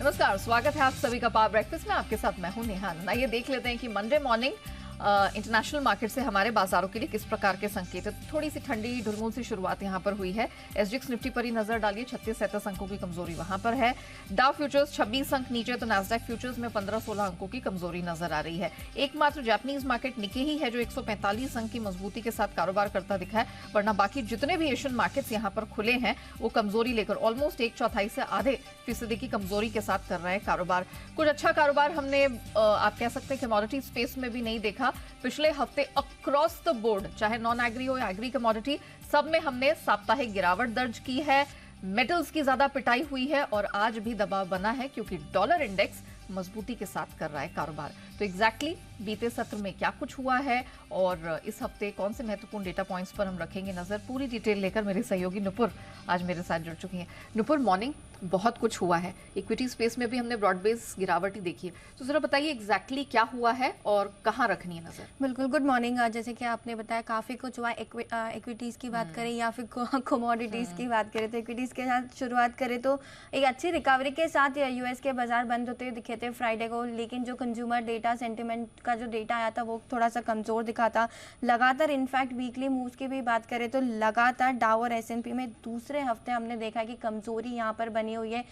नमस्कार, स्वागत है आप सभी का पावर ब्रेकफास्ट में। आपके साथ मैं हूं नेहा। आइए देख लेते हैं कि मंडे मॉर्निंग इंटरनेशनल मार्केट से हमारे बाजारों के लिए किस प्रकार के संकेत है। थोड़ी सी ठंडी ढुलमुल सी शुरुआत यहां पर हुई है। एसजीएक्स निफ्टी पर ही नजर डालिए, 36-37 अंकों की कमजोरी वहां पर है। डाउ फ्यूचर्स 26 अंक नीचे, तो नैस्डैक फ्यूचर्स में 15-16 अंकों की कमजोरी नजर आ रही है। एकमात्र जापानीज मार्केट निके ही है जो 145 अंक की मजबूती के साथ कारोबार करता दिखा है, वरना बाकी जितने भी एशियन मार्केट्स यहां पर खुले हैं वो कमजोरी लेकर ऑलमोस्ट 1/4 से आधे फीसदी की कमजोरी के साथ कर रहे हैं कारोबार। कुछ अच्छा कारोबार हमने आप कह सकते हैं कमोडिटी स्पेस में भी नहीं देखा। पिछले हफ्ते अक्रॉस द बोर्ड, चाहे नॉन एग्री हो या एग्री कमोडिटी, सब में हमने साप्ताहिक गिरावट दर्ज की है। मेटल्स की ज्यादा पिटाई हुई है और आज भी दबाव बना है क्योंकि डॉलर इंडेक्स मजबूती के साथ कर रहा है कारोबार। तो एग्जैक्टली बीते सत्र में क्या कुछ हुआ है और इस हफ्ते कौन से महत्वपूर्ण डेटा पॉइंट्स पर हम रखेंगे नजर, पूरी डिटेल लेकर मेरे सहयोगी नुपुर आज मेरे साथ जुड़ चुकी हैं। नुपुर, मॉर्निंग बहुत कुछ हुआ है, इक्विटी स्पेस में भी हमने ब्रॉड बेस गिरावट ही देखी है, तो जरा बताइए एग्जैक्टली क्या हुआ है और कहाँ रखनी है नजर। बिल्कुल, गुड मॉर्निंग। जैसे कि आपने बताया काफ़ी कुछ हुआ। इक्विटीज़ की बात करें या फिर कमोडिटीज़ की बात करें, तो इक्विटीज़ के साथ शुरुआत करें तो एक अच्छी रिकवरी के साथ यूएस के बाजार बंद होते हुए दिखे थे फ्राइडे को, लेकिन जो कंज्यूमर डेटा सेंटिमेंट का जो डेटा आया था वो थोड़ा सा कमज़ोर दिखा था। लगातार इनफैक्ट वीकली मूव्स की भी बात करें तो लगातार डाउ और एसएनपी में दूसरे हफ्ते हमने देखा कि कमज़ोरी यहाँ पर बनी हुई है।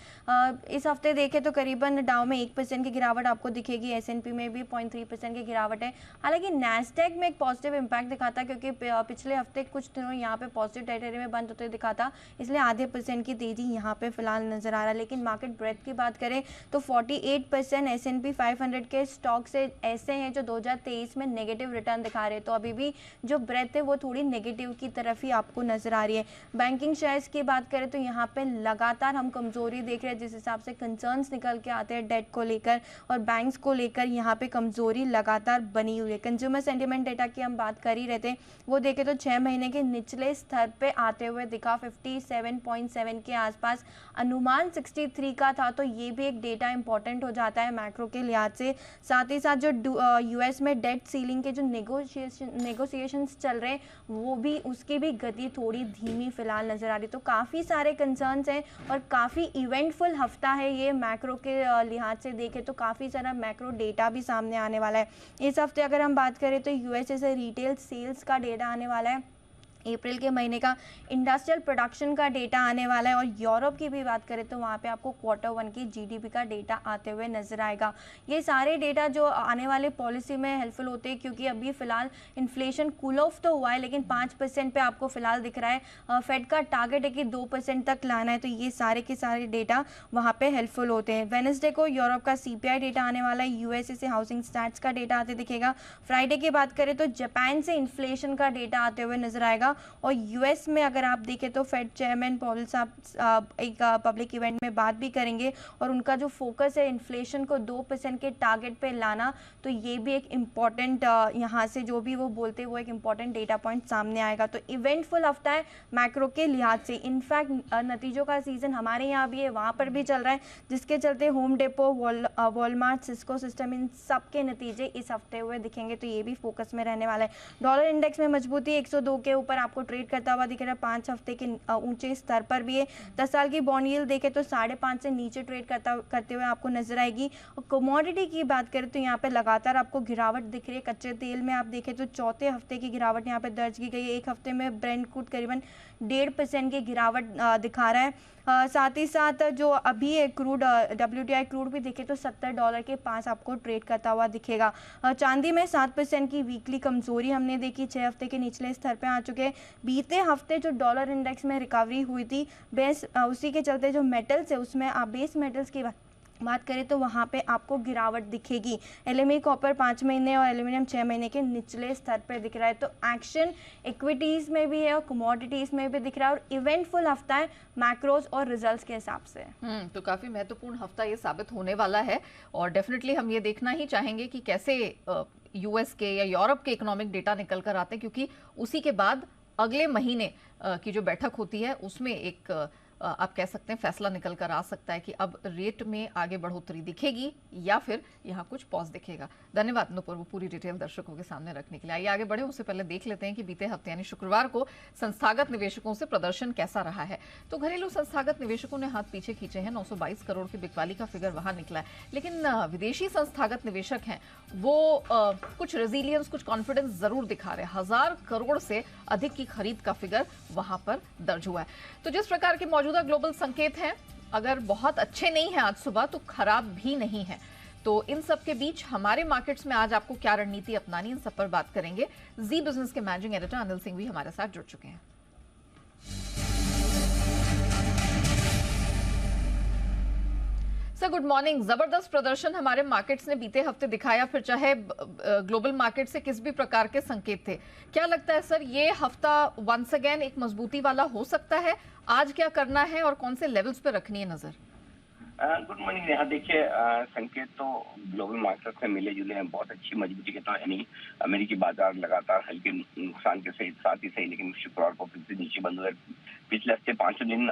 इस हफ्ते देखें तो करीबन डाउ में 1% की गिरावट आपको दिखेगी, एसएनपी में भी 0.3% की गिरावट है। हालांकि नैस्डैक में एक पॉजिटिव इंपैक्ट दिखा था क्योंकि पिछले हफ्ते कुछ दिनों यहाँ पे पॉजिटिव टेरिटरी में बंद होते दिखा था, इसलिए आधे % की तेजी यहाँ पे फिलहाल नजर आ रहा है। लेकिन मार्केट ब्रेथ की बात करें तो 48% एसएनपी 500 के स्टॉक से ऐसे हैं जो 2023 में नेगेटिव रिटर्न दिखा रहे हैं, तो अभी भी जो ब्रेथ है वो थोड़ी नेगेटिव की तरफ ही आपको नजर आ रही है। बैंकिंग शेयर्स की बात करें तो यहाँ पे लगातार हम कमजोरी देख रहे हैं, जिस हिसाब से कंसर्न्स निकल के आते हैं डेट को लेकर और बैंक्स को लेकर, यहाँ पे कमजोरी लगातार बनी हुई है। कंज्यूमर सेंटिमेंट डेटा की हम बात कर ही रहे थे, वो देखें तो 6 महीने के निचले स्तर पे आते हुए दिखा, 57.7 के आसपास, अनुमान 63 का था, तो ये भी एक डेटा इंपॉर्टेंट हो जाता है मैक्रो के लिहाज से। साथ ही साथ जो यूएस में डेट सीलिंग के जो नेगोशिएशंस चल रहे हैं वो भी, उसकी भी गति थोड़ी धीमी फिलहाल नजर आ रही। तो काफ़ी सारे कंसर्न्स हैं और काफ़ी इवेंटफुल हफ्ता है ये मैक्रो के लिहाज से देखें तो, काफ़ी सारा मैक्रो डेटा भी सामने आने वाला है। इस हफ्ते अगर हम बात करें तो यूएसए से रिटेल सेल्स का डेटा आने वाला है, अप्रैल के महीने का इंडस्ट्रियल प्रोडक्शन का डेटा आने वाला है, और यूरोप की भी बात करें तो वहाँ पे आपको Q1 की जीडीपी का डेटा आते हुए नजर आएगा। ये सारे डेटा जो आने वाले पॉलिसी में हेल्पफुल होते हैं क्योंकि अभी फिलहाल इन्फ्लेशन कूल ऑफ तो हुआ है लेकिन 5% पे आपको फिलहाल दिख रहा है। फेड का टारगेट है कि 2% तक लाना है, तो ये सारे के सारे डेटा वहाँ पे हेल्पफुल होते हैं। वेडनेसडे को यूरोप का सीपीआई डेटा आने वाला है, यूएसए से हाउसिंग स्टैट्स का डेटा आते दिखेगा। फ्राइडे की बात करें तो जापान से इन्फ्लेशन का डेटा आते हुए नजर आएगा। और यूएस में अगर आप देखें तो फेड चेयरमैन पॉवेल साहब एक पब्लिक इवेंट में बात भी करेंगे और उनका जो फोकस है इन्फ्लेशन को 2% के टारगेट पे लाना, तो ये भी एक इम्पॉर्टेंट, यहाँ से जो भी वो बोलते हैं वो एक इम्पॉर्टेंट डेटा पॉइंट सामने आएगा। तो इवेंटफुल हफ्ता है मैक्रो के लिहाज से। इनफैक्ट नतीजों का सीजन हमारे यहाँ भी है, वहाँ पर भी चल रहा है, जिसके चलते Home Depot, Walmart, Cisco systems, इन सब के नतीजे इस हफ्ते हुए दिखेंगे, तो ये भी फोकस में रहने वाला है। डॉलर इंडेक्स में मजबूती 102 के ऊपर आपको ट्रेड करता हुआ दिख रहा है, 5 हफ्ते के ऊंचे स्तर पर भी है। 10 साल की बॉन्ड यील्ड देखें तो 5.5 से नीचे ट्रेड करते हुए आपको नजर आएगी। और कमोडिटी की बात करें तो यहाँ पे लगातार आपको गिरावट दिख रही है। कच्चे तेल में आप देखें तो चौथे हफ्ते की गिरावट यहाँ पे दर्ज की गई है। एक हफ्ते में ब्रेंट क्रूड करीबन 1.5% की गिरावट दिखा रहा है। साथ ही साथ जो अभी क्रूड WTI क्रूड भी देखे तो $70 के पास आपको ट्रेड करता हुआ दिखेगा। चांदी में 7% की वीकली कमजोरी हमने देखी, 6 हफ्ते के निचले स्तर पे आ चुके हैं। बीते हफ्ते जो डॉलर इंडेक्स में रिकवरी हुई थी, बेस उसी के चलते जो मेटल्स है उसमें आप बेस मेटल्स की बात करें तो वहाँ पे आपको गिरावट दिखेगी। एलएमई कॉपर 5 महीने और एल्यूमिनियम 6 महीने के निचले स्तर पर दिख रहा है। तो एक्शन इक्विटीज़ में भी है और कमोडिटीज़ में भी दिख रहा है, और इवेंटफुल हफ्ता है मैक्रोज और रिजल्ट्स के हिसाब से। तो काफ़ी महत्वपूर्ण हफ्ता ये साबित होने वाला है और डेफिनेटली हम ये देखना ही चाहेंगे कि कैसे यूएस के या यूरोप के इकोनॉमिक डेटा निकल कर आते हैं, क्योंकि उसी के बाद अगले महीने की जो बैठक होती है उसमें एक आप कह सकते हैं फैसला निकल कर आ सकता है कि अब रेट में आगे बढ़ोतरी दिखेगी या फिर यहाँ कुछ पॉज दिखेगा। धन्यवाद नुपुर, वो पूरी डिटेल दर्शकों के सामने रखने के लिए। आइए आगे बढ़े, उससे पहले देख लेते हैं कि बीते हफ्ते यानी शुक्रवार को संस्थागत निवेशकों से प्रदर्शन कैसा रहा है। तो घरेलू संस्थागत निवेशकों ने हाथ पीछे खींचे हैं, 922 करोड़ की बिकवाली का फिगर वहां निकला है। लेकिन विदेशी संस्थागत निवेशक हैं वो कुछ रेजिलियंस, कुछ कॉन्फिडेंस जरूर दिखा रहे हैं। 1000 करोड़ से अधिक की खरीद का फिगर वहां पर दर्ज हुआ है। तो जिस प्रकार के मौजूदा ग्लोबल संकेत हैं, अगर बहुत अच्छे नहीं हैं आज सुबह, तो खराब भी नहीं है। तो इन सब के बीच हमारे मार्केट्स में आज आपको क्या रणनीति अपनानी, इन सब पर बात करेंगे। जी बिजनेस के मैनेजिंग एडिटर अनिल सिंह भी हमारे साथ जुड़ चुके हैं। Sir good morning. जबरदस्त प्रदर्शन हमारे मार्केट्स ने बीते हफ्ते दिखाया, फिर चाहे ग्लोबल मार्केट से किस भी प्रकार के संकेत थे। क्या लगता है सर, ये हफ्ता वंस अगेन एक मजबूती वाला हो सकता है? आज क्या करना है और कौन से लेवल्स पे रखनी है नजर? Good morning. यहाँ देखिए, संकेत तो ग्लोबल मार्केट से मिले जुले हैं, बहुत अच्छी मजबूती के तो है नहीं। अमेरिकी बाजार लगातार हल्के नुकसान के साथ ही सही, लेकिन शुक्रवार को फिर से नीचे बंद हुए। पिछले हफ्ते 5 दिन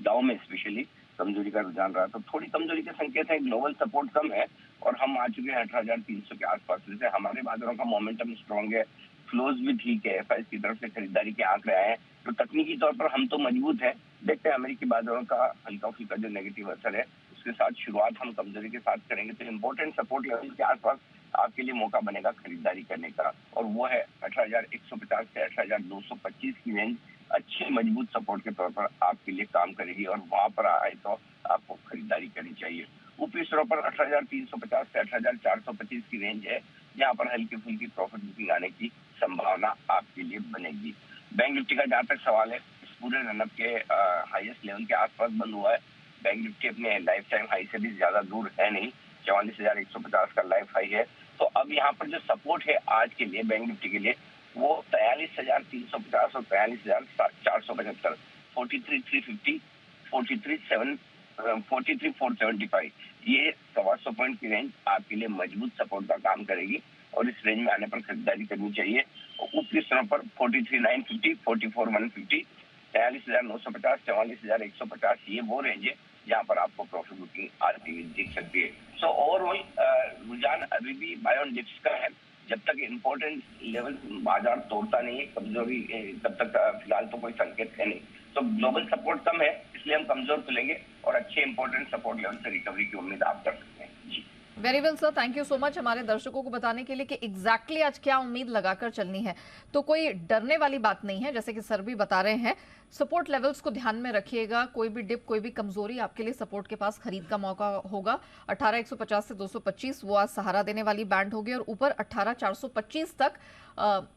डाउ में स्पेशली कमजोरी का रुझान रहा, तो थोड़ी कमजोरी के संकेत है। ग्लोबल सपोर्ट कम है और हम आ चुके हैं 18,300 के आसपास। जैसे हमारे बाजारों का मोमेंटम स्ट्रॉन्ग है, फ्लोज भी ठीक है, एफआईएस की तरफ से खरीदारी के आंकड़े आए हैं, तो तकनीकी तौर पर हम तो मजबूत है। देखते हैं अमेरिकी बाजारों का हल्का फुल्का जो नेगेटिव असर है, उसके साथ शुरुआत हम कमजोरी के साथ करेंगे, तो इम्पोर्टेंट सपोर्ट लेवल के आसपास आपके लिए मौका बनेगा खरीदारी करने का, और वो है 18,150 से 18,225 की रेंज अच्छी मजबूत सपोर्ट के तौर पर आपके लिए काम करेगी, और वहां पर आए तो आपको खरीदारी करनी चाहिए। ऊपरी स्तरों पर 18,350 से 18,425 की रेंज है, जहाँ पर हल्की फुल्की प्रॉफिट बुकिंग आने की संभावना आपके लिए बनेगी। बैंक निफ्टी का जहाँ तक सवाल है, इस पूरे रनअप के हाईएस्ट लेवल के आसपास बंद हुआ है। बैंक निफ्टी अपने लाइफ टाइम हाई से भी ज्यादा दूर है नहीं, 44,150 का लाइफ हाई है। तो अब यहाँ पर जो सपोर्ट है आज के लिए बैंक निफ्टी के लिए, वो 43,350 और 43,475, 43,350, 43,475, ये 125 पॉइंट की रेंज आपके लिए मजबूत सपोर्ट का काम करेगी, और इस रेंज में आने पर खरीदारी करनी चाहिए। ऊपरी स्तरों पर 43,950, 44,150, 43,950, 44,150, ये वो रेंज है जहाँ पर आपको प्रॉफिट बुकिंग आती हुई दिख सकती है। सो ओवरऑल रुझान अभी भी बाय ऑन डिप्स का है। जब तक इम्पोर्टेंट लेवल बाजार तोड़ता नहीं है कमजोरी, तब तक फिलहाल तो कोई संकेत है नहीं। तो ग्लोबल सपोर्ट कम है, इसलिए हम कमजोर खुलेंगे और अच्छे इंपॉर्टेंट सपोर्ट लेवल से रिकवरी की उम्मीद आप कर सकते हैं। जी very well sir, thank you so much हमारे दर्शकों को बताने के लिए कि एग्जैक्टली आज क्या उम्मीद लगाकर चलनी है। तो कोई डरने वाली बात नहीं है, जैसे कि सर भी बता रहे हैं। सपोर्ट लेवल्स को ध्यान में रखिएगा, कोई भी डिप, कोई भी कमजोरी आपके लिए सपोर्ट के पास खरीद का मौका होगा। 18,150 से 225 वो आज सहारा देने वाली बैंड होगी, और ऊपर 18,425 तक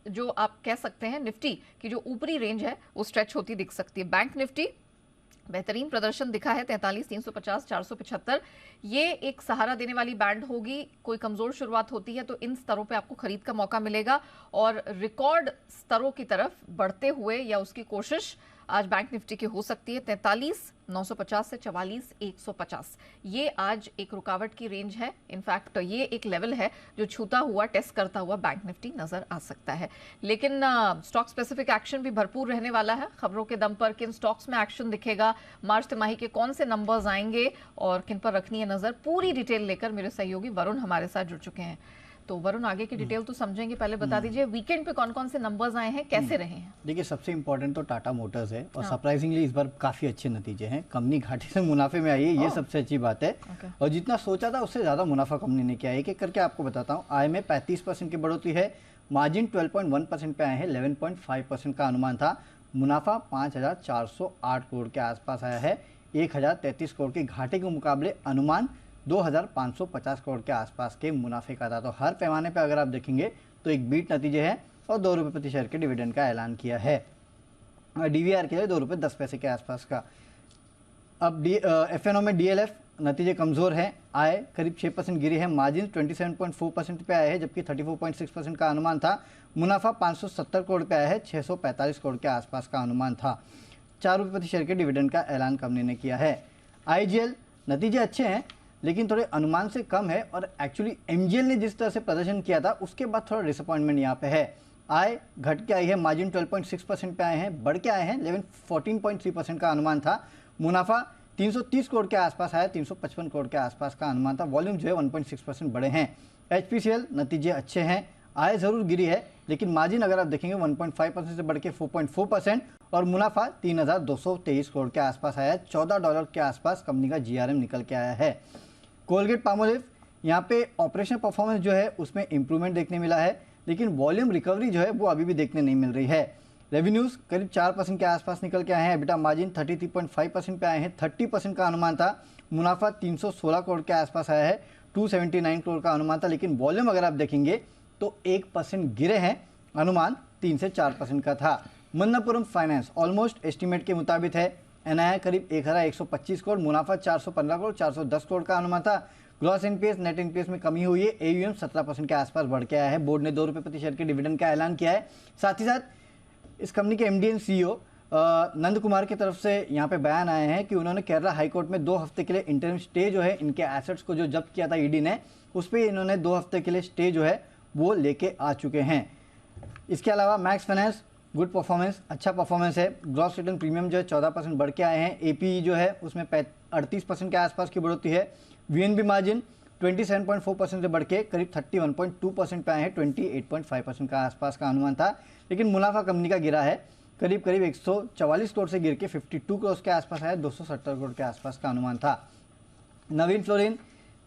जो आप कह सकते हैं निफ्टी की जो ऊपरी रेंज है वो स्ट्रेच होती दिख सकती है। बैंक निफ्टी बेहतरीन प्रदर्शन दिखा है, 43,350, 475, ये एक सहारा देने वाली बैंड होगी। कोई कमजोर शुरुआत होती है तो इन स्तरों पे आपको खरीद का मौका मिलेगा, और रिकॉर्ड स्तरों की तरफ बढ़ते हुए या उसकी कोशिश आज बैंक निफ्टी की हो सकती है। 43,950 से 44,150, ये आज एक रुकावट की रेंज है। इनफैक्ट ये एक लेवल है जो छूता हुआ, टेस्ट करता हुआ बैंक निफ्टी नजर आ सकता है। लेकिन स्टॉक स्पेसिफिक एक्शन भी भरपूर रहने वाला है। खबरों के दम पर किन स्टॉक्स में एक्शन दिखेगा, मार्च तिमाही के कौन से नंबर्स आएंगे और किन पर रखनी है नजर, पूरी डिटेल लेकर मेरे सहयोगी वरुण हमारे साथ जुड़ चुके हैं। तो वरुण, आगे की डिटेल तो समझेंगे, पहले बता दीजिए वीकेंड पे कौन कौन से नंबर्स आए हैं, कैसे रहे हैं? देखिए, सबसे इंपॉर्टेंट तो टाटा मोटर्स है, और सरप्राइजिंगली इस बार काफी अच्छे नतीजे हैं। कंपनी घाटे से मुनाफे में आई है, ये सबसे अच्छी बात है। और जितना सोचा था उससे ज्यादा मुनाफा कंपनी ने किया है। एक एक करके आपको बताता हूँ। आय में 35% की बढ़ोतरी है, मार्जिन 12.1% पे आए हैं, 11.5% का अनुमान था। मुनाफा 5,408 करोड़ के आसपास आया है, 1,033 करोड़ के घाटे के मुकाबले अनुमान 2,550 करोड़ के आसपास के मुनाफे का था। तो हर पैमाने पे अगर आप देखेंगे तो एक बीट नतीजे हैं, और 2 रुपये प्रति शेयर के डिविडेंड का ऐलान किया है। डीवीआर के लिए 2 रुपये 10 पैसे के आसपास का। अब एफएनओ में डीएलएफ नतीजे कमजोर हैं, आय करीब 6% गिरी है, मार्जिन 27.4% पे आया है, जबकि 34.6% का अनुमान था। मुनाफा 570 करोड़ पे आया है, 645 करोड़ के आसपास का अनुमान था। 4 रुपये प्रति शेयर के डिविडेंड का ऐलान कंपनी ने किया है। आईजीएल नतीजे अच्छे हैं, लेकिन थोड़े अनुमान से कम है, और एक्चुअली एमजीएल ने जिस तरह से प्रदर्शन किया था उसके बाद थोड़ा डिसअपॉइंटमेंट यहाँ पे है। आय घट के आई है, मार्जिन 12.6% पे आए हैं, बढ़ के आए हैं, 14.3% का अनुमान था। मुनाफा 330 करोड़ के आसपास आया, 355 करोड़ के आसपास का अनुमान था। वॉल्यूम जो है 1.6% बढ़े हैं। HPCL नतीजे अच्छे हैं, आय जरूर गिरी है लेकिन मार्जिन अगर आप देखेंगे 1.5% से बढ़ के 4.4% और मुनाफा 3,223 करोड़ के आसपास आया है। $14 के आसपास कंपनी का GRM निकल के आया है। कोलगेट पामोलिव यहाँ पे ऑपरेशनल परफॉर्मेंस जो है उसमें इंप्रूवमेंट देखने मिला है लेकिन वॉल्यूम रिकवरी जो है वो अभी भी देखने नहीं मिल रही है। रेवेन्यूज करीब 4% के आसपास निकल के आए हैं। एबिटा मार्जिन 33.5% पे आए हैं। 30% का अनुमान था। मुनाफा 316 करोड़ के आसपास आया है। 279 करोड़ का अनुमान था लेकिन वॉल्यूम अगर आप देखेंगे तो 1% गिरे हैं। अनुमान 3 से 4% का था। मन्नापुरम फाइनेंस ऑलमोस्ट एस्टीमेट के मुताबिक है। NII करीब 1125 करोड़, मुनाफा 415 करोड़, 410 करोड़ का अनुमान था। ग्रॉस एनपीएस नेट एनपीएस में कमी हुई है। AUM 17% के आसपास बढ़ के आया है। बोर्ड ने 2 रुपये प्रति शेयर के डिविडेंड का ऐलान किया है। साथ ही साथ इस कंपनी के MD and CEO Nand Kumar की तरफ से यहाँ पे बयान आए हैं कि उन्होंने केरला हाईकोर्ट में 2 हफ्ते के लिए इंटरिम स्टे जो है इनके एसेट्स को जो जब्त किया था ED ने, उस पर इन्होंने 2 हफ्ते के लिए स्टे जो है वो लेके आ चुके हैं। इसके अलावा मैक्स फाइनेंस गुड परफॉर्मेंस, अच्छा परफॉर्मेंस है। ग्रॉस रिटर्न प्रीमियम जो है 14% बढ़ के आए हैं। APE जो है उसमें 38% के आसपास की बढ़ोतरी है। VNB मार्जिन 27.4% से बढ़ के करीब 31.2% पे आए हैं। 28.5% का आसपास का अनुमान था लेकिन मुनाफा कंपनी का गिरा है। करीब 144 करोड़ से गिर के 52 करोड़ के आसपास आया। 270 करोड़ के आसपास का अनुमान था। नवीन फ्लोरिन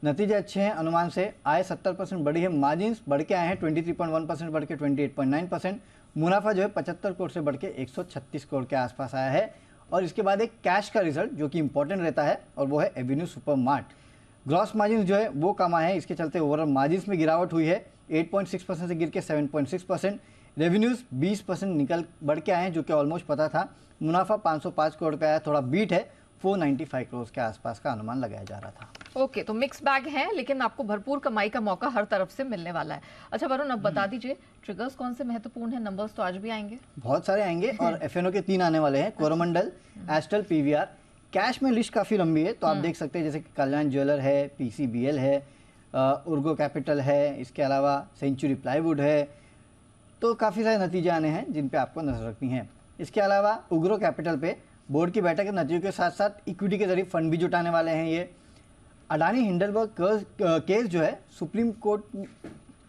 नतीजे अच्छे हैं अनुमान से। आय 70% बढ़ी है। मार्जिन्स बढ़ के आए हैं 23.1% बढ़ के 28.9%। मुनाफा जो है 75 करोड़ से बढ़ के 136 करोड़ के आसपास आया है। और इसके बाद एक कैश का रिजल्ट जो कि इंपॉर्टेंट रहता है और वो है एवेन्यू सुपरमार्ट। ग्रॉस मार्जिन जो है वो कम आए हैं। इसके चलते ओवरऑल मार्जिन्स में गिरावट हुई है। 8.6% से गिर के 7.6%। रेवेन्यूज 20% निकल बढ़ के आए हैं जो कि ऑलमोस्ट पता था। मुनाफा 505 करोड़ पे आया, थोड़ा बीट है। 495 करोड़ के आसपास का अनुमान लगाया जा रहा था। ओके, तो मिक्स बैग है लेकिन आपको भरपूर कमाई का मौका हर तरफ से मिलने वाला है। अच्छा वरुण, अब बता दीजिए ट्रिगर्स कौन से महत्वपूर्ण है? नंबर्स तो आज भी आएंगे, बहुत सारे आएंगे और FNO के 3 आने वाले हैं। कोरोमंडल, एस्टल, PVR। कैश में लिस्ट काफ़ी लंबी है तो आप देख सकते हैं जैसे कि कल्याण ज्वेलर है, PCBL है, उर्गो कैपिटल है, इसके अलावा सेंचुरी प्लाईवुड है। तो काफ़ी सारे नतीजे आने हैं जिन पे आपको नजर रखनी है। इसके अलावा उग्रो कैपिटल पे बोर्ड की बैठक के नतीजों के साथ साथ इक्विटी के जरिए फंड भी जुटाने वाले हैं। ये अडानी हिंडलबर्ग केस जो है सुप्रीम कोर्ट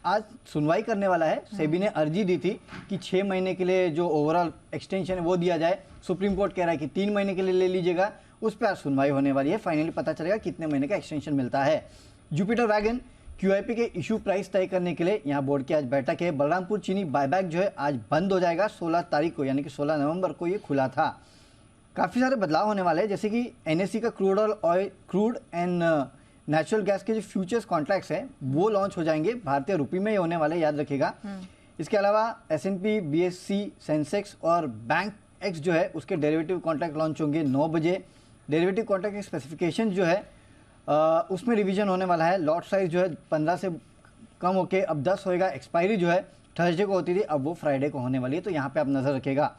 आज सुनवाई करने वाला है। सेबी ने अर्जी दी थी कि 6 महीने के लिए जो ओवरऑल एक्सटेंशन है वो दिया जाए। सुप्रीम कोर्ट कह रहा है कि 3 महीने के लिए ले लीजिएगा। उस पर आज सुनवाई होने वाली है। फाइनली पता चलेगा कितने महीने का एक्सटेंशन मिलता है। जुपिटर वैगन QIP के इशू प्राइस तय करने के लिए यहाँ बोर्ड की आज बैठक है। बलरामपुर चीनी बायबैक जो है आज बंद हो जाएगा। 16 तारीख को यानी कि 16 नवंबर को ये खुला था। काफ़ी सारे बदलाव होने वाले हैं जैसे कि NSE का क्रूड एंड नेचुरल गैस के जो फ्यूचर्स कॉन्ट्रैक्ट्स हैं वो लॉन्च हो जाएंगे। भारतीय रुपये में ही होने वाले, याद रखिएगा। इसके अलावा S&P, BSE, सेंसेक्स और बैंक एक्स जो है उसके डेरिवेटिव कॉन्ट्रैक्ट लॉन्च होंगे 9 बजे। डेरिवेटिव कॉन्ट्रैक्ट की स्पेसिफिकेशन जो है उसमें रिवीजन होने वाला है। लॉट साइज जो है 15 से कम होके अब 10 होएगा। एक्सपायरी जो है थर्सडे को होती थी, अब वो फ्राइडे को होने वाली है, तो यहाँ पे आप नज़र रखिएगा।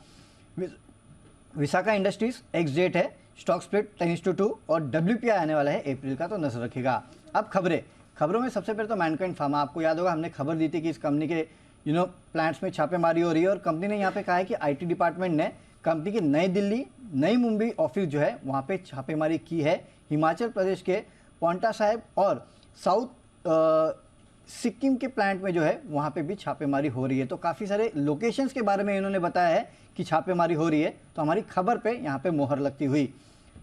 विशाखा इंडस्ट्रीज एक्स डेट है, स्टॉक स्प्लिट 10:2 और WPI आने वाला है अप्रैल का, तो नजर रखिएगा। अब खबरों में सबसे पहले तो मैनकाइंड फार्मा, आपको याद होगा हमने खबर दी थी कि इस कंपनी के प्लांट्स में छापेमारी हो रही है और कंपनी ने यहाँ पे कहा है कि IT डिपार्टमेंट ने कंपनी की नई दिल्ली, नई मुंबई ऑफिस जो है वहाँ पे छापेमारी की है। हिमाचल प्रदेश के पौंटा साहिब और साउथ सिक्किम के प्लांट में जो है वहाँ पे भी छापेमारी हो रही है। तो काफ़ी सारे लोकेशंस के बारे में इन्होंने बताया है कि छापेमारी हो रही है, तो हमारी खबर पे यहाँ पे मोहर लगती हुई।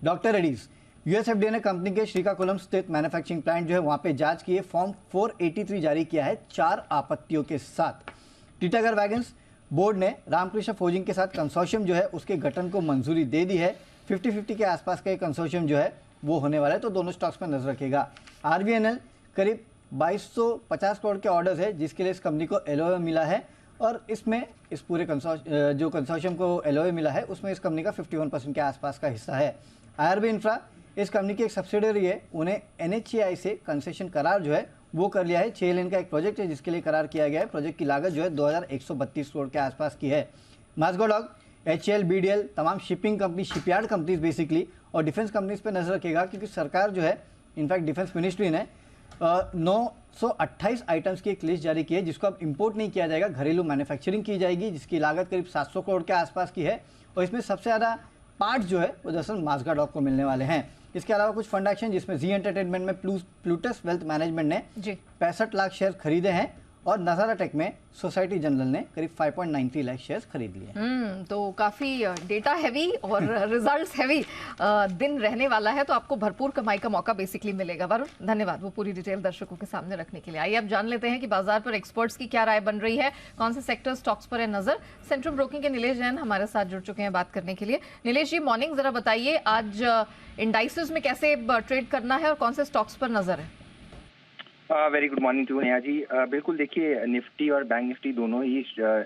डॉक्टर रेड्डीज, US FDA ने कंपनी के श्रीकाकुलम स्थित मैन्युफैक्चरिंग प्लांट जो है वहाँ पे जांच की है। फॉर्म 483 जारी किया है 4 आपत्तियों के साथ। टीटागढ़ वैगन्स, बोर्ड ने रामकृष्ण फोर्जिंग के साथ कंसोर्शियम जो है उसके गठन को मंजूरी दे दी है। 50-50 के आसपास का कंसोर्शियम जो है वो होने वाला है, तो दोनों स्टॉक्स पर नजर रखिएगा। RVNL करीब 2250 करोड़ के ऑर्डर्स है जिसके लिए इस कंपनी को LOA मिला है और इसमें इस पूरे जो कंसोर्शियम को LOA मिला है उसमें इस कंपनी का 51% के आसपास का हिस्सा है। IRB इंफ्रा इस कंपनी की एक सब्सिडरी है, उन्हें NHAI से कंसेशन करार जो है वो कर लिया है। 6 लेन का एक प्रोजेक्ट है जिसके लिए करार किया गया है। प्रोजेक्ट की लागत जो है 2132 करोड़ के आसपास की है। मास्गोडॉग, HAL, BDL तमाम shipping company, shipyard companies basically और डिफेंस कंपनीज पे नजर रखेगा क्योंकि सरकार जो है इनफैक्ट डिफेंस मिनिस्ट्री ने 928 आइटम्स की एक लिस्ट जारी की है जिसको अब इंपोर्ट नहीं किया जाएगा, घरेलू मैन्युफैक्चरिंग की जाएगी जिसकी लागत करीब 700 करोड़ के आसपास की है। और इसमें सबसे ज़्यादा पार्ट जो है वो दरअसल माज़गार्ड को मिलने वाले हैं। इसके अलावा कुछ फंड एक्शन जिसमें जी एंटरटेनमेंट में प्लूटस वेल्थ मैनेजमेंट ने 65 लाख शेयर खरीदे हैं और नजारा टेक में सोसाइटी जनरल ने करीब 5.93 लाख शेयर्स खरीद लिए। तो काफी डेटा हैवी और रिजल्ट्स हैवी दिन रहने वाला है, तो आपको भरपूर कमाई का मौका बेसिकली मिलेगा। वरुण धन्यवाद वो पूरी डिटेल दर्शकों के सामने रखने के लिए। आइए अब जान लेते हैं कि बाजार पर एक्सपर्ट्स की क्या राय बन रही है, कौन से सेक्टर स्टॉक्स पर है नजर। सेंट्रम ब्रोकिंग के नीलेश जैन हमारे साथ जुड़ चुके हैं बात करने के लिए। नीलेश जी मॉर्निंग, जरा बताइए आज इंडाइसेस में कैसे ट्रेड करना है और कौन से स्टॉक्स पर नजर है? Very good morning to Neha ji. बिल्कुल देखिए, निफ्टी और बैंक निफ्टी दोनों ही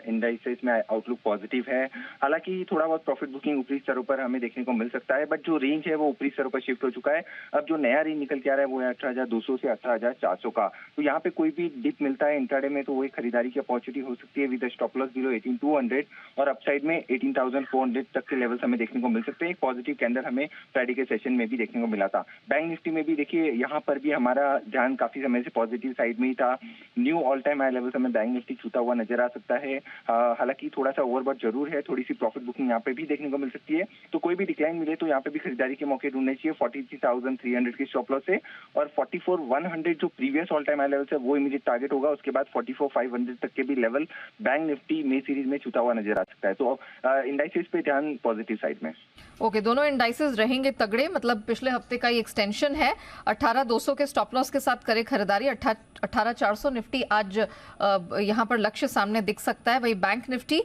इंडाइसेस में आउटलुक पॉजिटिव है। हालांकि थोड़ा बहुत प्रॉफिट बुकिंग ऊपरी स्तरों पर हमें देखने को मिल सकता है, बट जो रेंज है वो ऊपरी स्तरों पर शिफ्ट हो चुका है। अब जो नया रेंज निकल के आ रहा है वो है 18,200 से 18,400 का। तो यहाँ पे कोई भी डिप मिलता है इंट्राडे में तो वो एक खरीदारी की अपॉर्चुनिटी हो सकती है विद स्टॉप लॉस बिलो 18,200 और अपसाइड में 18,400 तक के लेवल्स हमें देखने को मिल सकते हैं। एक पॉजिटिव कैंडल हमें फ्राइडे के सेशन में भी देखने को मिला था। बैंक निफ्टी में भी देखिए, यहाँ पर भी हमारा ध्यान काफी समय से पॉजिटिव साइड में था। Knew all time high level हमें बैंक निफ्टी छूता हुआ नजर आ सकता है। हालांकि थोड़ा सा ओवरबॉट जरूर है, थोड़ी सी प्रॉफिट बुकिंग यहाँ पे भी देखने को मिल सकती है। तो कोई भी डिक्लाइन मिले तो यहाँ पे भी खरीदारी के मौके ढूंढने चाहिए 43,300 के स्टॉप लॉस से, और 44,100 जो previous all time high level है वो इमीडिएट टारगेट होगा। उसके बाद 44,500 तक के भी लेवल बैंक निफ्टी में सीरीज में छूता हुआ नजर आ सकता है। तो इंडाइसेस पे ध्यान पॉजिटिव साइड में। ओके, दोनों इंडाइसेस रहेंगे तगड़े, मतलब पिछले हफ्ते का ही एक्सटेंशन है। 18,200 के स्टॉप लॉस के साथ करे खरीदारी। 18,400 निफ्टी आज यहां पर लक्ष्य सामने दिख सकता है। वही बैंक निफ्टी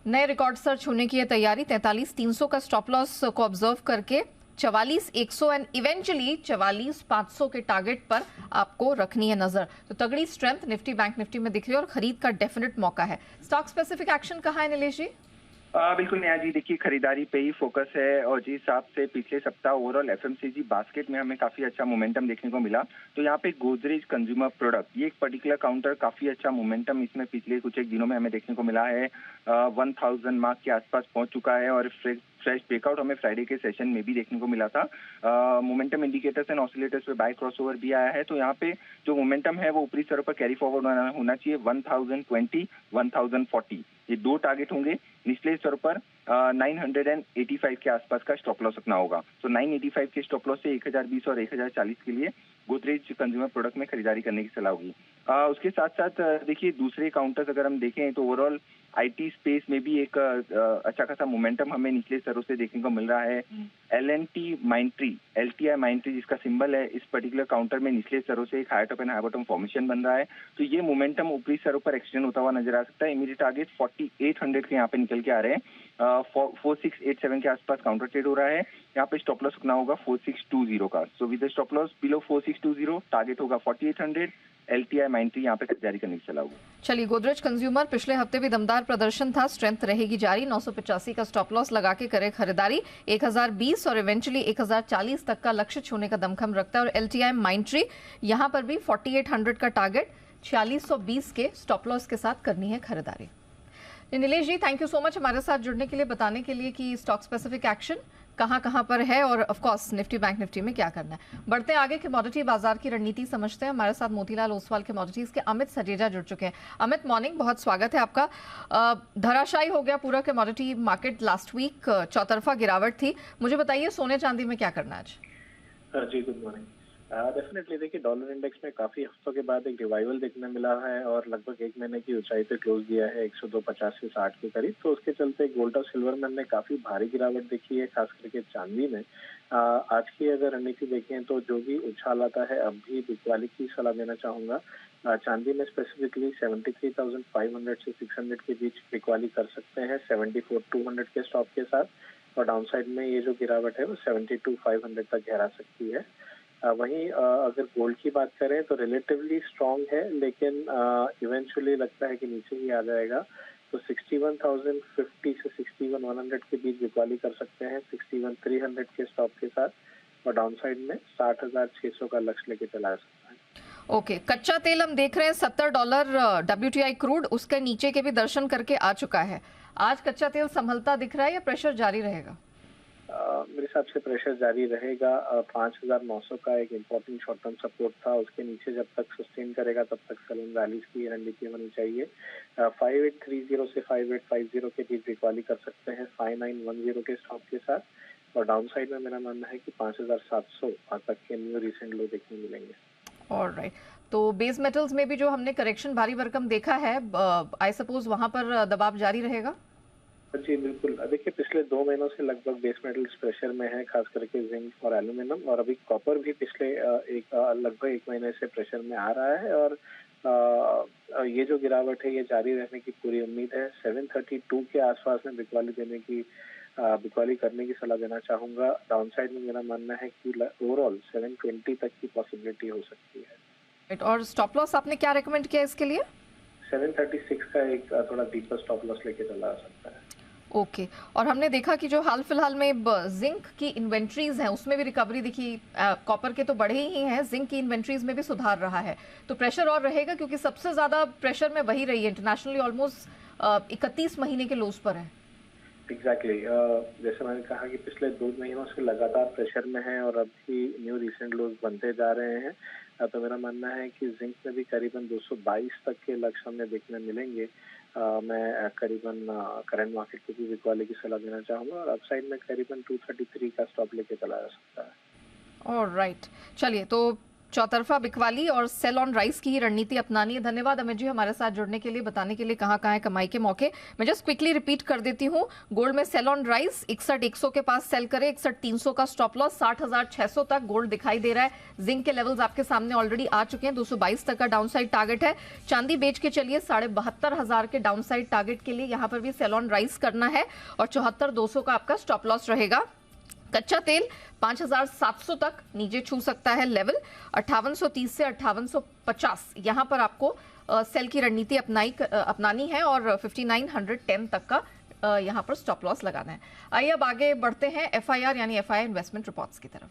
नए रिकॉर्ड सर छूने की है तैयारी। 43,300 का स्टॉप लॉस को ऑब्जर्व करके 44,100 एंड इवेंचुअली 44,500 के टारगेट पर आपको रखनी है नजर। तो तगड़ी स्ट्रेंथ निफ्टी बैंक निफ्टी में दिख रही है और खरीद का डेफिनेट मौका है। स्टॉक स्पेसिफिक एक्शन कहाँ है नीलेश जी? बिल्कुल नेहा जी, देखिए खरीदारी पे ही फोकस है और जिस हिसाब से पिछले सप्ताह ओवरऑल एफएमसीजी बास्केट में हमें काफी अच्छा मोमेंटम देखने को मिला, तो यहाँ पे गोदरेज कंज्यूमर प्रोडक्ट ये एक पर्टिकुलर काउंटर काफी अच्छा मोमेंटम इसमें पिछले कुछ एक दिनों में हमें देखने को मिला है। 1000 मार्क के आसपास पहुंच चुका है और फ्रेश ब्रेकआउट हमें फ्राइडे के सेशन में भी देखने को मिला था। मोमेंटम इंडिकेटर्स एंड ऑसिलेटर्स पे बाय क्रॉसओवर भी आया है। तो यहाँ पे जो मोमेंटम है वो ऊपरी स्तरों पर कैरी फॉरवर्ड होना चाहिए। 1020, 1040 ये दो टारगेट होंगे। निचले स्तर पर 985 के आसपास का स्टॉप लॉस रखना होगा। तो 985 के स्टॉप लॉस से 1020 और 1040 के लिए गोदरेज कंज्यूमर प्रोडक्ट में खरीदारी करने की सलाह होगी। उसके साथ साथ देखिए दूसरे काउंटर्स अगर हम देखें तो ओवरऑल आईटी स्पेस में भी एक अच्छा खासा मोमेंटम हमें निचले स्तरों से देखने को मिल रहा है। LTI माइंट्री जिसका सिंबल है, इस पर्टिकुलर काउंटर में निचले स्तरों से एक higher top and higher bottom formation बन रहा है। तो ये मोमेंटम ऊपरी स्तरों पर एक्सटेंड होता हुआ नजर आ सकता है। इमीडिएट टारगेट 4800 के यहाँ पे निकल के आ रहे हैं। 4687 के आसपास काउंटर ट्रेड हो रहा है। यहाँ पे स्टॉप लॉस रखना होगा 4620 का। So with stop loss below 4620 target होगा 4800। LTI माइंट्री यहाँ पे खरीदारी करने की सलाह होगी। चलिए, गोदरेज कंज्यूमर पिछले हफ्ते भी दमदार प्रदर्शन था, स्ट्रेंथ रहेगी जारी। 985 का स्टॉप लॉस लगा के करे खरीदारी। 1020 और इवेंचुअली 1040 तक का लक्ष्य छूने का दमखम रखता है। और LTI माइंट्री यहाँ पर भी 4800 का टारगेट 4620 के स्टॉप लॉस के साथ करनी है खरीदारी। नीलेश जी, थैंक यू सो मच हमारे साथ जुड़ने के लिए, बताने के लिए कि स्टॉक स्पेसिफिक एक्शन कहां पर है और of course Nifty bank Nifty में क्या करना है। बढ़ते आगे कमोडिटी बाजार की रणनीति समझते हैं। हमारे साथ मोतीलाल ओसवाल कमोडिटीज के अमित सजेजा जुड़ चुके हैं। अमित, मॉर्निंग, बहुत स्वागत है आपका। धराशायी हो गया पूरा कमोडिटी मार्केट लास्ट वीक, चौतरफा गिरावट थी। मुझे बताइए सोने चांदी में क्या करना है आज? जी गुड मॉर्निंग। डेफिनेटली देखिए, डॉलर इंडेक्स में काफी हफ्तों के बाद एक रिवाइवल देखने मिला है और लगभग एक महीने की ऊंचाई पे क्लोज दिया है 102.50 से 60 के करीब। तो उसके चलते गोल्ड और सिल्वर में हमने काफी भारी गिरावट देखी है, खास करके चांदी में। आज की अगर रणनीति देखें तो जो भी उछाल आता है अब भी बिकवाली की सलाह देना चाहूंगा। चांदी में स्पेसिफिकली 73,500 से 600 के बीच बिकवाली कर सकते हैं 74,200 के स्टॉप के साथ, और डाउनसाइड में ये जो गिरावट है वो 72,500 तक गहरा सकती है। वहीं अगर गोल्ड की बात करें तो रिलेटिवली स्ट्रांग है, लेकिन इवेंचुअली लगता है कि नीचे ही आ जाएगा। तो 61,050 से 61,100 के बीच बिकवाली कर सकते हैं 61,300 के स्टॉप के साथ, और डाउनसाइड में 60,600 का लक्ष्य लेके चला सकता है। ओके, कच्चा तेल हम देख रहे हैं $70 WTI क्रूड, उसके नीचे के भी दर्शन करके आ चुका है। आज कच्चा तेल संभलता दिख रहा है या प्रेशर जारी रहेगा? मेरे हिसाब से प्रेशर जारी रहेगा। 5,900 का एक इम्पोर्टेंट शॉर्ट टर्म सपोर्ट था, उसके नीचे जब तक सस्टेन करेगा तब तक सेलिंग रैलीज की रणनीति होनी चाहिए। 5830 से 5850 के बीच बिकवाली कर सकते हैं 5910 के स्टॉप के साथ, और डाउन साइड में मेरा मानना है कि 5,700 तक के न्यू रिसेंट लो देखने मिलेंगे। ऑलराइट, तो बेस मेटल्स में भी जो हमने करेक्शन भारी भरकम देखा है, आई सपोज वहां पर दबाव जारी रहेगा। जी बिल्कुल, देखिए पिछले 2 महीनों से लगभग बेस मेटल्स प्रेशर में है, खास करके जिंक और एल्यूमिनियम, और अभी कॉपर भी पिछले लगभग 1 महीने से प्रेशर में आ रहा है और ये जो गिरावट है ये जारी रहने की पूरी उम्मीद है। 732 के आसपास में बिकवाली करने की सलाह देना चाहूंगा। डाउन साइड में मेरा मानना है कि ओवरऑल 720 तक की पॉसिबिलिटी हो सकती है। और स्टॉप लॉस आपने क्या रेकमेंड किया इसके लिए? 736 का एक थोड़ा डीपर स्टॉप लॉस लेके चला सकता है। ओके, और हमने देखा कि जो हाल फिलहाल में जिंक की इन्वेंट्रीज हैं उसमें भी रिकवरी दिखी, कॉपर के तो बढ़े ही हैं, जिंक की इन्वेंट्रीज में भी सुधार रहा है, तो प्रेशर और रहेगा क्योंकि सबसे ज्यादा प्रेशर में वही रही है, इंटरनेशनली ऑलमोस्ट 31 महीने के लोज पर है। एग्जैक्टली, जैसे मैंने कहा कि पिछले 2 महीनों से लगातार प्रेशर में है और अभी न्यू रिसेंट लोज बनते जा रहे हैं, तो मेरा मानना है कि जिंक में भी करीबन 222 तक के लक्ष्य हमें देखने मिलेंगे। मैं करीबन करंट मार्केट को भी बिकवाली की सलाह देना चाहूंगा और अपसाइड में करीबन 233 का स्टॉप लेके चला जा सकता है। ऑलराइट, चलिए तो चौतरफा बिकवाली और सेल ऑन राइस की ही रणनीति अपनानी है। धन्यवाद अमित जी हमारे साथ जुड़ने के लिए, बताने के लिए कहाँ कहाँ है कमाई के मौके। मैं जस्ट क्विकली रिपीट कर देती हूँ, गोल्ड में सेल ऑन राइस 61,100 के पास सेल करे, 61,300 का स्टॉप लॉस, 60,600 तक गोल्ड दिखाई दे रहा है। जिंक के लेवल्स आपके सामने ऑलरेडी आ चुके हैं, 222 तक का डाउन साइड टारगेट है। चांदी बेच के चलिए 72,500 के डाउन साइड टारगेट के लिए यहाँ पर भी सेल ऑन राइस करना है और 74,200 का आपका स्टॉप लॉस रहेगा। कच्चा तेल 5,700 तक नीचे छू सकता है लेवल, 5830 से 5850 यहां पर आपको सेल की रणनीति अपनानी है और 5910 तक का यहां पर स्टॉप लॉस लगाना है। आइए अब आगे बढ़ते हैं एफआईआर यानी एफआई इन्वेस्टमेंट रिपोर्ट्स की तरफ।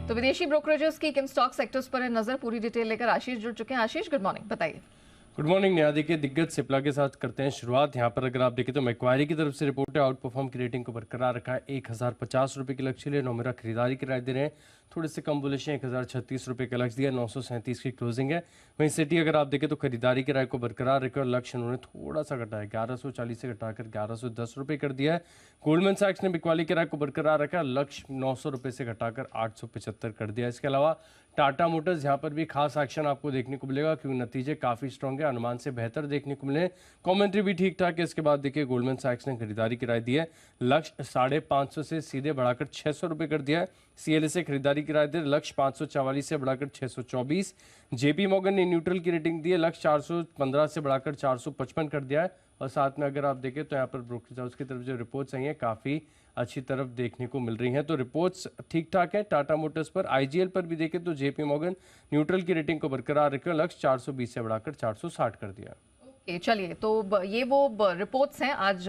तो विदेशी ब्रोकरेजेस की किन स्टॉक सेक्टर्स पर है नजर, पूरी डिटेल लेकर आशीष जुड़ चुके हैं। आशीष, गुड मॉर्निंग, बताइए। Good morning. नया देखिए दिग्गज सिप्ला के साथ करते हैं शुरुआत। यहाँ पर अगर आप देखें तो मैक्वायरी की तरफ से रिपोर्ट है, आउट परफॉर्म की रेटिंग को बरकरार रखा है, 1,050 रुपये के लक्ष्य लिए। नोमेरा खरीदारी की राय दे रहे हैं, थोड़े से कम बुलिश हैं, 1,036 रुपये का लक्ष्य दिया, 937 की क्लोजिंग है। वहीं सिटी अगर आप देखें तो खरीदारी की राय को बरकरार रखे और लक्ष्य उन्होंने थोड़ा सा घटाया, 1140 से घटाकर 1110 रुपये कर दिया है। गोल्डमैन सैक्स ने बिकवाली की राय को बरकरार रखा, लक्ष्य 900 रुपये से घटाकर 875 कर दिया। इसके अलावा टाटा मोटर्स यहाँ पर भी खास एक्शन आपको देखने को मिलेगा क्योंकि नतीजे काफ़ी स्ट्रॉन्ग है, अनुमान से बेहतर देखने को मिले, कमेंट्री भी ठीक ठाक है। इसके बाद देखिए गोल्डमैन सैक्स ने खरीदारी की राय दी है, लक्ष्य 550 से सीधे बढ़ाकर 600 रुपये कर दिया है। सीएलए से खरीदारी की राय दे, लक्ष्य 544 से बढ़ाकर 624। जेपी मॉर्गन ने न्यूट्रल की रेटिंग दी है, लक्ष्य 415 से बढ़ाकर 455 कर दिया है। और साथ में अगर आप देखें तो यहाँ पर ब्रोकरेज हाउस की तरफ जो रिपोर्ट्स आई हैं काफ़ी अच्छी तरफ देखने को मिल रही हैं, तो रिपोर्ट्स ठीक ठाक है। टाटा मोटर्स पर, आईजीएल पर भी देखें तो जेपी मॉर्गन न्यूट्रल की रेटिंग को बरकरार रखे, लक्ष्य 420 से बढ़ाकर 460 कर दिया। ओके, चलिए तो ये वो रिपोर्ट्स हैं आज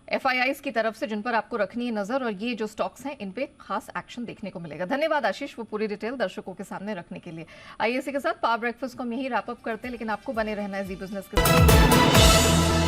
एफआईआईज की तरफ से जिन पर आपको रखनी है नजर, और ये जो स्टॉक्स हैं इन पे खास एक्शन देखने को मिलेगा। धन्यवाद आशीष वो पूरी डिटेल दर्शकों के सामने रखने के लिए। आइए इसी के साथ पावर ब्रेकफास्ट को हम यही रैप अप करते हैं, लेकिन आपको बने रहना है जी बिजनेस के साथ।